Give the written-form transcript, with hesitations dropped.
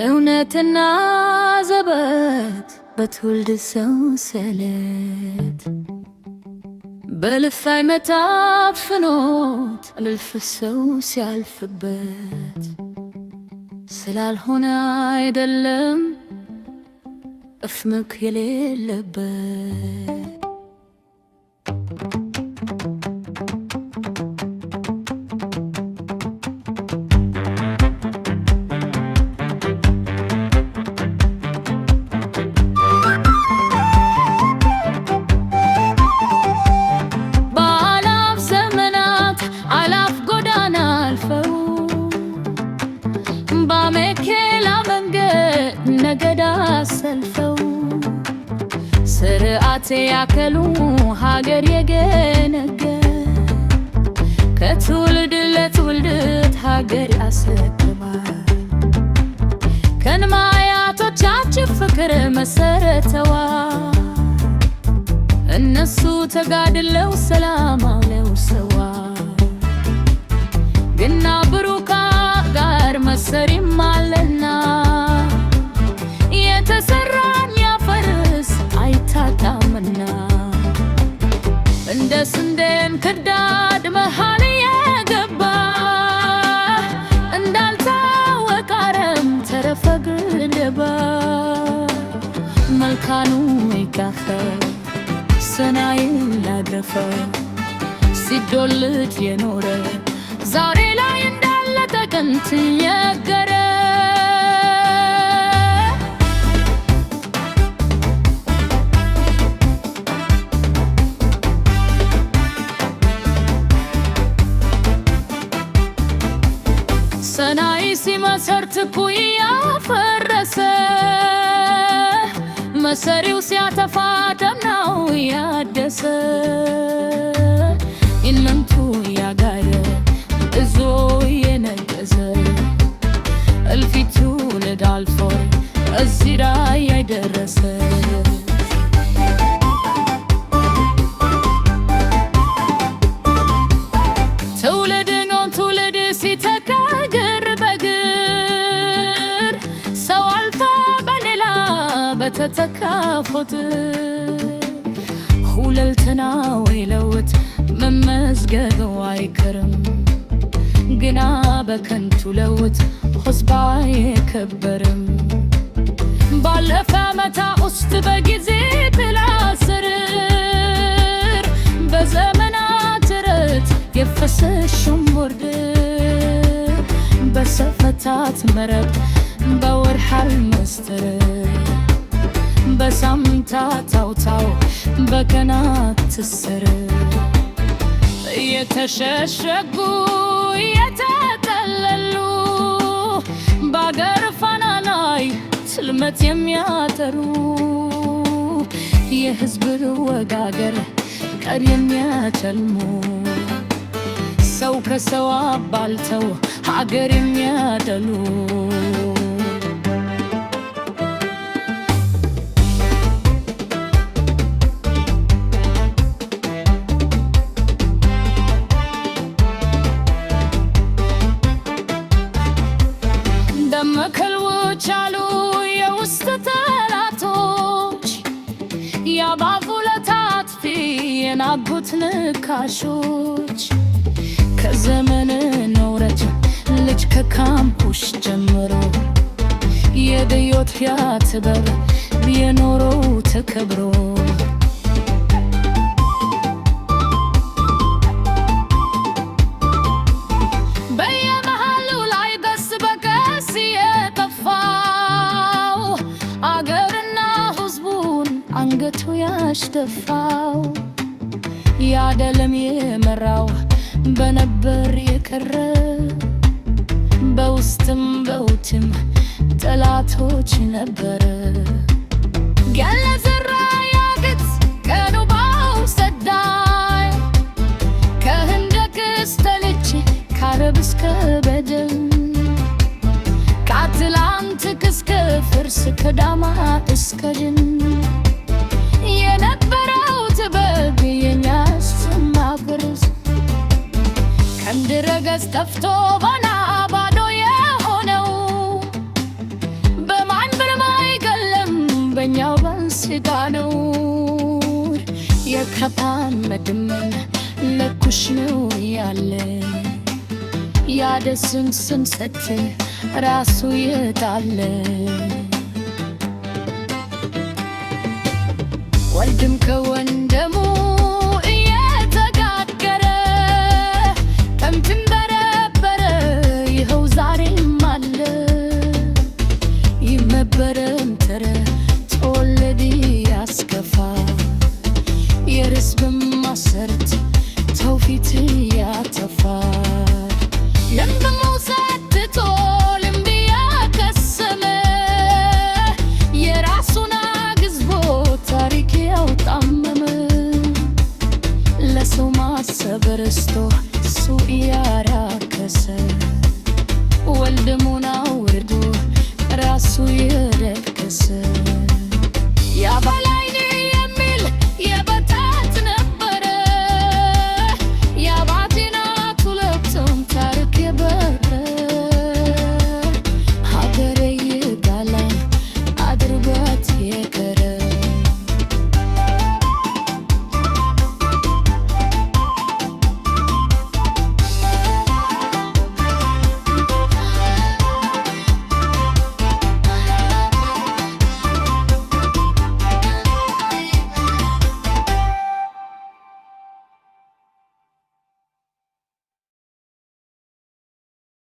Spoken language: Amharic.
እውነትና ዘበት በትውልድ ሰንሰለት በልፋይ መታፍኖት እልፍ ሰው ሲያልፍበት ስላልሆነ አይደለም እፍምክ የሌለበት ነገዳ ሰልፈው ስርዓት ያከሉ ሀገር የገነገ ከትውልድ ለትውልድ ሀገር ያስረክባል ከነማያቶቻችን ፍቅር መሰረተዋ እነሱ ተጋድለው ሰላም አለው ሰዋ ግና ብሩካ ጋር መሰሪም አለና የተሰራን ያፈርስ አይታጣምና እንደ ስንዴን ክዳድ መሃል የገባ እንዳልታወቀ አረም ተረፈ ግንደባ መልካኑ ይካፈ ሰናይን ላድረፈ ሲዶልት የኖረ ዛሬ ላይ እንዳለ ጥቅምት የገረ ሰናይ ሲመሰርት ኩያ ፈረሰ መሰሪው ሲያተፋ ደምናው ያደሰ ኢንመንቱ ያጋየ እዞ የነገዘ እልፊቱ ለዳልፎ እዚህ ላይ ያደረሰ ትውልድ ሲተካ በተተካፉት ሁለልትና ወይለውት መመዝገብ አይከርም ግና በከንቱ ለውት ሕዝብ አይከበርም ባለፈ ዓመታ ውስጥ በጊዜ ጥላ ስር በዘመናት ርት የፈሰሽም ወርድ በሰፈታት መረብ በወርሃል መስጥር በሳምንታት ታውታው በቀናት ትስር የተሸሸጉ የተጠለሉ በአገር ፋና ላይ ትልመት የሚያጠሩ የሕዝብ ወጋገር ቀን የሚያጨልሙ ሰው ከሰው አባልተው ሀገር የሚያደሉ መከልዎች አሉ የውስጥ ጠላቶች ያባፉለታት የናጉት ንካሾች ከዘመን ኖረች ልጅ ከካምፑሽ ጀምሮ የድዮት ያትበብ የኖረው ተከብሮ አንገቱ ያሽደፋው ያደለም የመራው በነበር የቀረ በውስጥም በውጭም ጠላቶች ነበር ያለዘራ ያግት ቀኑ ባው ሰዳ ሲደርስ ከዳማ እስከ ድን የነበረው ጥበብ የኛስ ማጉረስ ከምድረ ገጽ ጠፍቶ ባና ባዶ የሆነው በማንም አይገለም በእኛው በሥጋ ነው። የከፋን መድመን ለኩሽ ነው ያለ ያደስን ስንሰት ራሱ ይጣለ ወንድም ከወንድሙ እየተጋገረ ከምትም በረበረ ይኸው ዛሬም አለ ይመበረም ተረ ተወለድ ያስከፋ የርስ በማሰርት ተውፊት ያተፋ ለምደሞ